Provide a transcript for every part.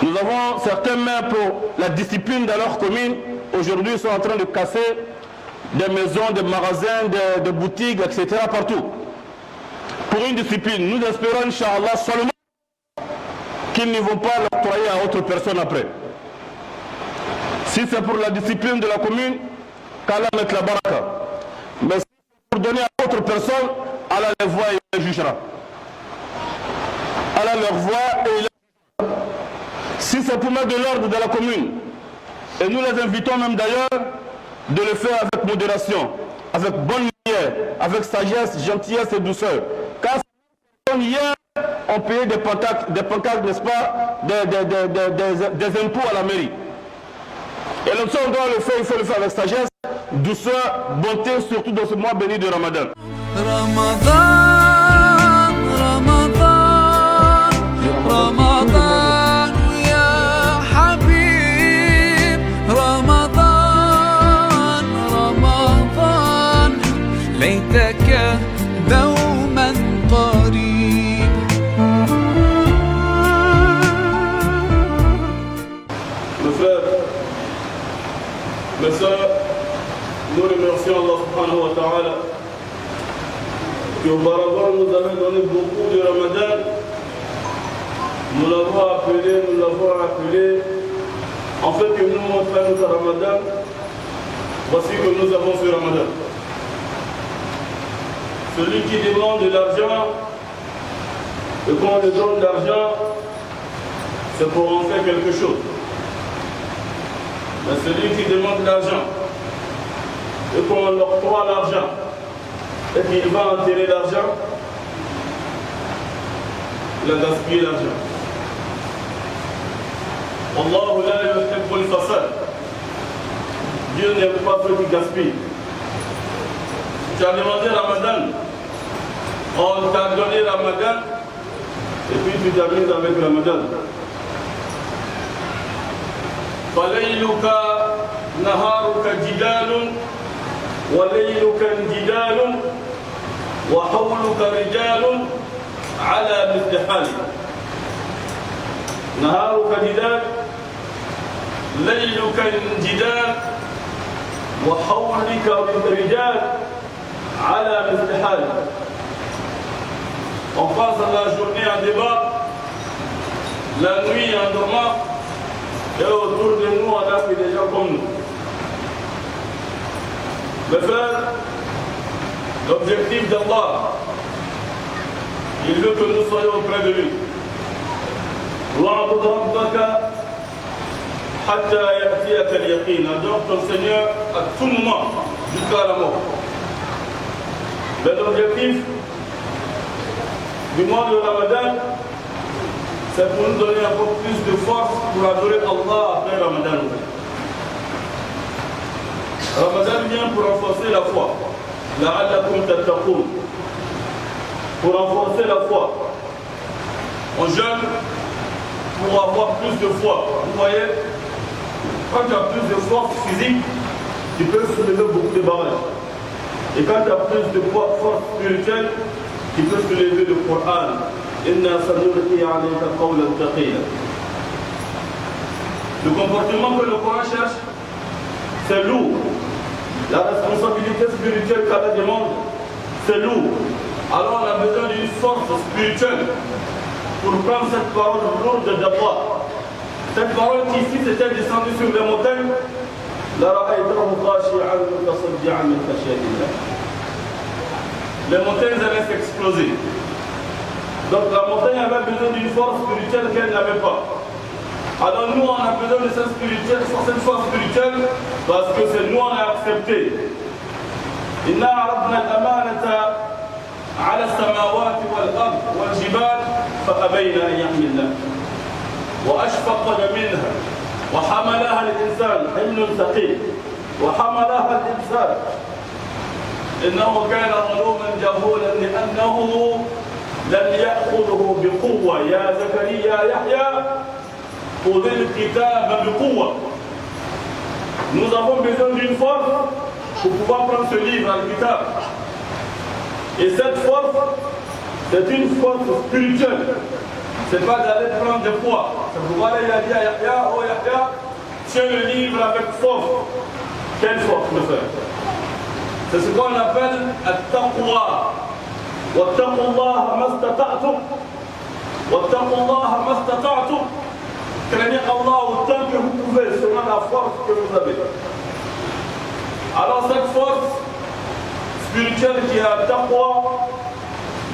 Nous avons certains maires pour la discipline dans leur commune. Aujourd'hui, ils sont en train de casser des maisons, des magasins, des boutiques, etc. partout. Pour une discipline, nous espérons, Inch'Allah, seulement qu'ils ne vont pas l'octroyer à autre personne après. Si c'est pour la discipline de la commune, qu'Allah mette la baraka. Mais si c'est pour donner à autre personne, Allah les voit et il les jugera. Allah leur voit et il les jugera. Si c'est pour mettre de l'ordre dans la commune, et nous les invitons même d'ailleurs de le faire avec modération, avec bonne lumière, avec sagesse, gentillesse et douceur. Car ces personnes hier ont payé des pancartes, n'est-ce pas, des impôts à la mairie. Et le on doit le faire, il faut le faire avec sagesse, douceur, bonté, surtout dans ce mois béni de Ramadan. ليتك دوما قريب. Mes frères, mes sœurs, nous remercions Allah subhanahu wa ta'ala qui auparavant nous avait donné beaucoup de Ramadan. Nous l'avons appelé, en fait que nous on fait notre Ramadan, voici que nous avons ce Ramadan. Celui qui demande de l'argent, et qu'on lui donne de l'argent, c'est pour en faire quelque chose. Mais celui qui demande de l'argent, et qu'on lui octroie l'argent, et qu'il va enterrer l'argent, il a gaspillé l'argent. Allahu la yuhibbul fasad. Dieu n'aime pas ceux qui gaspillent. Tu as demandé Ramadan, on t'a donné Ramadan, et puis tu t'amuses avec Ramadan. فَلَيْلُكَ نَهَارُكَ جِدَالٌ وَلَيْلُكَ انْجِدَالٌ وَحَوْلُكَ رِجَالٌ عَلَى مِثْلِ حَالِكَ. نَهَارُكَ جِدَالٌ لَيْلُكَ انْجِدَالٌ وَحَوْلُكَ رِجَالٌ على مثل حال. On passe la journée en débat, la nuit en dormant, et autour de nous on a fait des gens comme nous. Mes frères, l'objectif d'Allah, il veut que nous soyons auprès de lui. وَاعْبُدْ رَبَّكَ حَتَّى يَأْتِيَكَ الْيَقِينَ. Adore ton Seigneur à tout moment, jusqu'à la mort. Mais l'objectif du mois de Ramadan, c'est pour nous donner un peu plus de force pour adorer Allah après Ramadan. Ramadan vient pour renforcer la foi. لَعَلَّكُمْ تَتَّقُونَ. Pour renforcer la foi. On jeûne pour avoir plus de foi. Vous voyez, quand tu as plus de force physique, tu peux soulever beaucoup de barrages. Et quand tu as plus de force spirituelle, tu peux soulever le Coran. Le comportement que le Coran cherche, c'est lourd. La responsabilité spirituelle qu'Allah demande, c'est lourd. Alors on a besoin d'une force spirituelle pour prendre cette parole lourde d'Allah. Cette parole qui ici c'était descendue sur les montagnes, les montagnes allaient s'exploser. Donc la montagne avait besoin d'une force spirituelle qu'elle n'avait pas. Alors nous on a besoin de cette force spirituelle parce que c'est nous on a accepté. إنا عرضنا الأمانة على السماوات والأرض والجبال فأبين أن يحملنها وأشفقن منها وحملها الإنسان حمل ثقيل وحملها الإنسان إنه كان ظلوما جهولا لأنه لم يأخذه بقوة. يا زكريا يحيى خذ الكتاب بقوة. Nous avons besoin d'une force pour pouvoir prendre ce livre, Al-Kitab. Et cette force, c'est une force spirituelle. Ce n'est pas d'aller prendre des poids. C'est pourquoi il a dit à Yahya, oh Yahya, tiens le livre avec force. Quelle force, le frère? C'est ce qu'on appelle at-taqwa. واتقوا الله ما استطعتم واتقوا الله ما استطعتم. Craignez Allah autant que vous pouvez, selon la force que vous avez. Alors cette force spirituelle qui est à taqwa,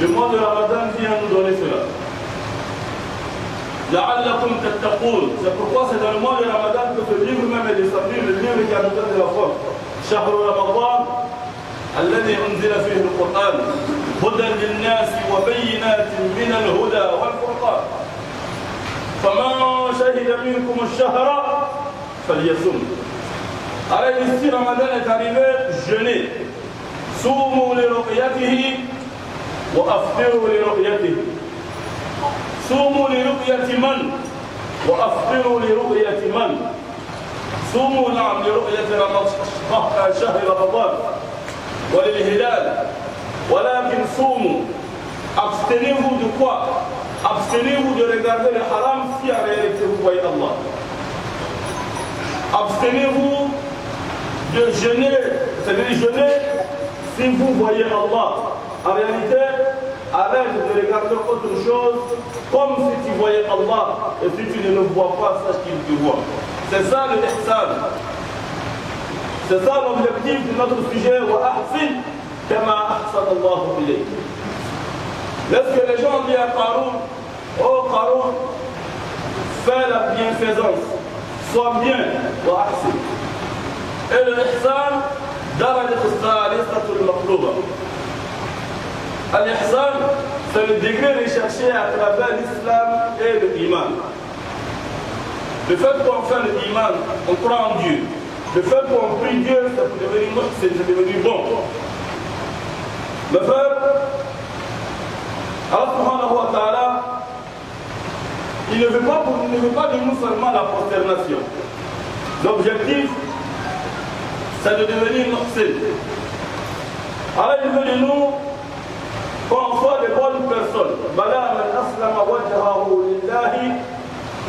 le mois de Ramadan vient nous donner cela. لعلكم تتقون. C'est pourquoi c'est dans le mois de Ramadan que ce livre même est descendu, le livre qui a nous donné la force. شهر رمضان الذي أنزل فيه القرآن هدى للناس وبينات من الهدى والفرقان فمن شهد منكم الشهر فليصم. Alors ici Ramadan est arrivé, jeûnez. صوموا لرؤيته وأفطروا لرؤيته. صوموا لرؤية من وأفطروا لرؤية من. صوموا نعم لرؤية شهر رمضان وللهلال ولكن صوموا. Abstenez-vous de quoi? Abstenez-vous de regarder le haram si en réalité vous voyez Allah. Abstenez-vous de jeûner, c'est-à-dire jeûner si vous voyez Allah. En réalité, arrête de regarder autre chose comme si tu voyais Allah. Et si tu ne le vois pas, sache qu'il te voit. C'est ça le ihsan. C'est ça l'objectif de notre sujet. Wa ahsin kama ahsana Allahu ilayk. Lorsque les gens disent à Qaroun, oh Qaroun, fais la bienfaisance, sois bien, wa ahsin. Et le ihsan, darajat al-thalithatul maqlouba. Al-ihsan, c'est le degré recherché à travers l'islam et l'iman. Le fait qu'on fait l'iman, on croit en Dieu. Le fait qu'on prie Dieu, c'est pour devenir muhsin, c'est devenir bon. Le frère, Allah subhanahu wa ta'ala, il ne veut pas de nous seulement la prosternation. L'objectif, c'est de devenir muhsin. Alors il veut de nous qu'on soit des bonnes personnes. Bala man aslama wajhahu lillahi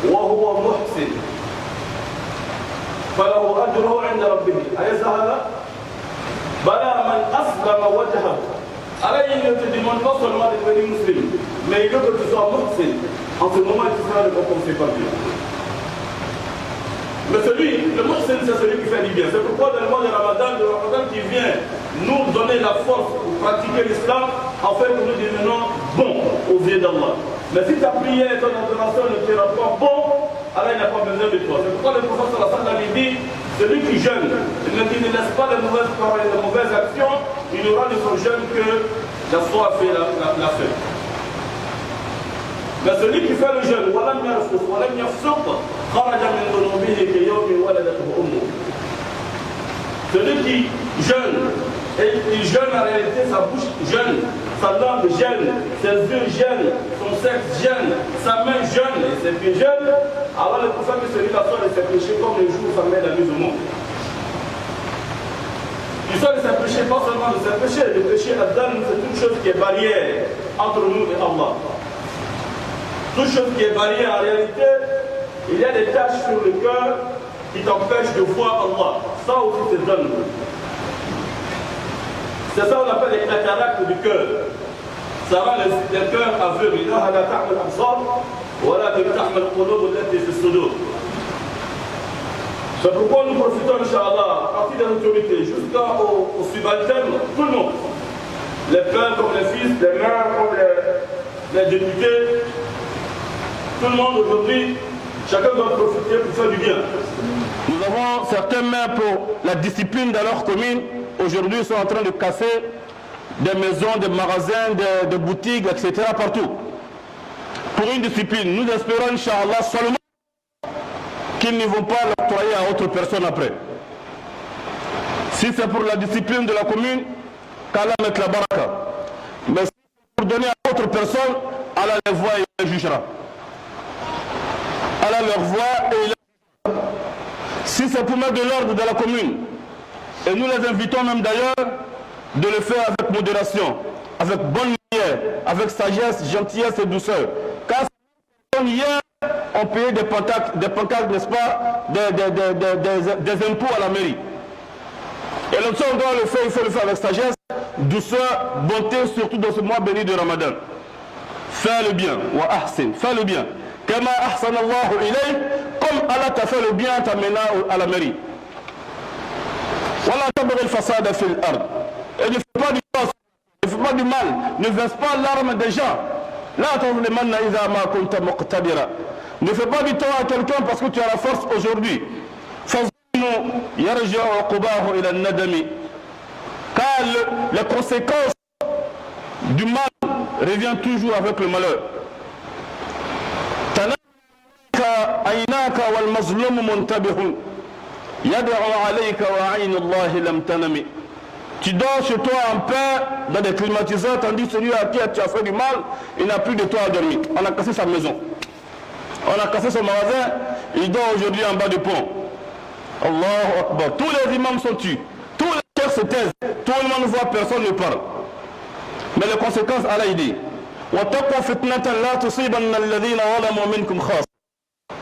wa huwa muhsin. فله أجره عند ربه. أليس هذا؟ بلى من أسلم وجهه. Alors il ne te demande pas seulement de devenir musulman, mais il veut que tu sois muhsin. En ce moment, tu seras récompensé par Dieu. Mais le muhsin, c'est celui qui fait du bien. C'est pourquoi dans le mois de Ramadan, le Ramadan qui vient nous donner la force pour pratiquer l'islam, en fait, nous devenons bons aux yeux d'Allah. Mais si ta prière et ton adoration ne te rendent pas bon, alors il n'a pas besoin de toi. C'est pourquoi le prophète sallallahu alayhi wa sallam dit, celui qui jeûne, qui ne laisse pas les mauvaises paroles et les mauvaises actions, il n'aura de son jeûne que la soif et la faim. Mais celui qui fait le jeûne, celui qui jeûne, et il jeûne en réalité, sa bouche jeûne, sa langue jeûne, ses yeux jeûnent, son sexe jeûne, sa main jeûne et ses pieds jeûnent, alors le prophète de celui-là sort de ses péchés comme le jour où sa main la mise au monde. Il sort de ses péchés, pas seulement de ses péchés, le péché Adam, c'est toute chose qui est barrière entre nous et Allah. Toute chose qui est barrière en réalité, il y a des taches sur le cœur qui t'empêchent de voir Allah. Ça aussi c'est donne. C'est ça qu'on appelle les cataractes du cœur. Ça rend le cœur aveugle. C'est pourquoi nous profitons, Inch'Allah, à partir des autorités jusqu'aux subalternes, tout le monde. Les pères comme les fils, les mères comme les députés. Tout le monde aujourd'hui, chacun doit profiter pour faire du bien. Nous avons certains maires pour la discipline dans leur commune. Aujourd'hui, ils sont en train de casser des maisons, des magasins, des boutiques, etc. partout. Pour une discipline, nous espérons, Inch'Allah, seulement qu'ils ne vont pas l'octroyer à autre personne après. Si c'est pour la discipline de la commune, qu'Allah mette la baraka. Mais si c'est pour donner à autre personne, Allah les voit et les jugera. Allah leur voit et il les jugera. Si c'est pour mettre de l'ordre dans la commune, et nous les invitons même d'ailleurs de le faire avec modération, avec bonne manière, avec sagesse, gentillesse et douceur. Car hier, ont payé des pancartes, n'est-ce pas, des impôts à la mairie. Et le on doit le faire, il faut le faire avec sagesse, douceur, bonté, surtout dans ce mois béni de Ramadan. Fais le bien, wa ahsin, fais le bien. Kama ahsan Allahu ilayk, comme Allah t'a fait le bien, t'a mené à la mairie. Wala tabghi al-fasada fil ard. Et ne fais pas du mal, ne fais pas du mal, ne verse pas l'arme des gens. La tazlimanna idha ma kunta muqtadira. Ne fais pas du tort à quelqu'un parce que tu as la force aujourd'hui. Car les conséquences du mal reviennent toujours avec le malheur. Tu dors chez toi en paix dans des climatiseurs, tandis que celui à qui tu as fait du mal, il n'a plus de toit à dormir. On a cassé sa maison. On a cassé son magasin, il dort aujourd'hui en bas du pont. Allahu Akbar. Tous les imams sont tués. Tous les chefs se taisent. Tout le monde voit, personne ne parle. Mais les conséquences, Allah il dit.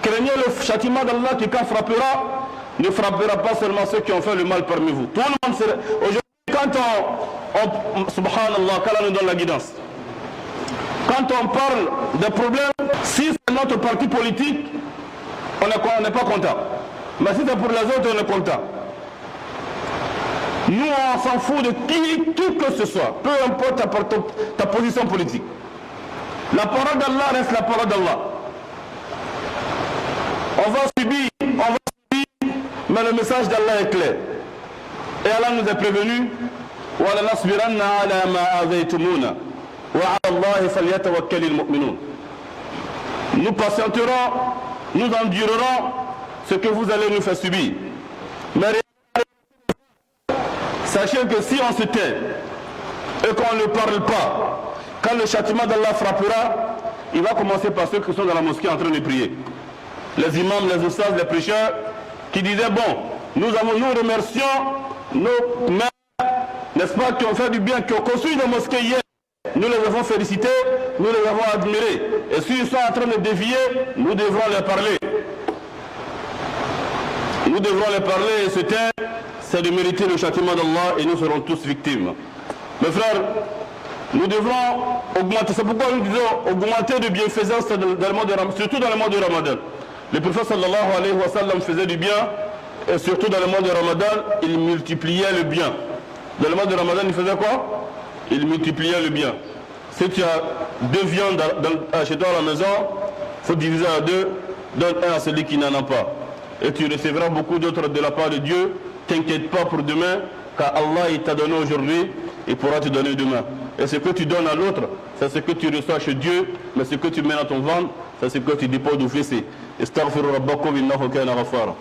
Craignez le châtiment d'Allah qui quand frappera, ne frappera pas seulement ceux qui ont fait le mal parmi vous. Tout le monde sera... Aujourd'hui, quand subhanallah, qu'Allah nous donne la guidance. Quand on parle des problèmes, si c'est notre parti politique, on n'est pas content. Mais si c'est pour les autres, on est content. Nous, on s'en fout de qui que ce soit, peu importe ta position politique. La parole d'Allah reste la parole d'Allah. On va subir, mais le message d'Allah est clair. Et Allah nous a prévenu, nous patienterons, nous endurerons ce que vous allez nous faire subir. Mais sachez que si on se tait et qu'on ne parle pas, quand le châtiment d'Allah frappera, il va commencer par ceux qui sont dans la mosquée en train de prier. Les imams, les ustads, les prêcheurs qui disaient bon, nous remercions nos mères, n'est-ce pas, qui ont fait du bien, qui ont construit nos mosquées hier. Nous les avons félicités, nous les avons admirés. Et s'ils sont en train de dévier, nous devrons les parler. Nous devrons les parler et se taire, c'est de mériter le châtiment d'Allah et nous serons tous victimes. Mes frères, nous devrons augmenter, c'est pourquoi nous disons augmenter de bienfaisance dans le mois de Ramadan, surtout dans le mois de Ramadan. Le prophète sallallahu alayhi wa sallam faisait du bien et surtout dans le mois de Ramadan, il multipliait le bien. Dans le mois de Ramadan, il faisait quoi? Il multipliait le bien. Si tu as 2 viandes chez toi à la maison, il faut diviser à 2, donne 1 à celui qui n'en a pas. Et tu recevras beaucoup d'autres de la part de Dieu. T'inquiète pas pour demain, car Allah il t'a donné aujourd'hui, il pourra te donner demain. Et ce que tu donnes à l'autre, c'est ce que tu reçois chez Dieu, mais ce que tu mets dans ton ventre, c'est ce que tu déposes au fessé. Astaghfiru rabbakum innahu kana ghaffara.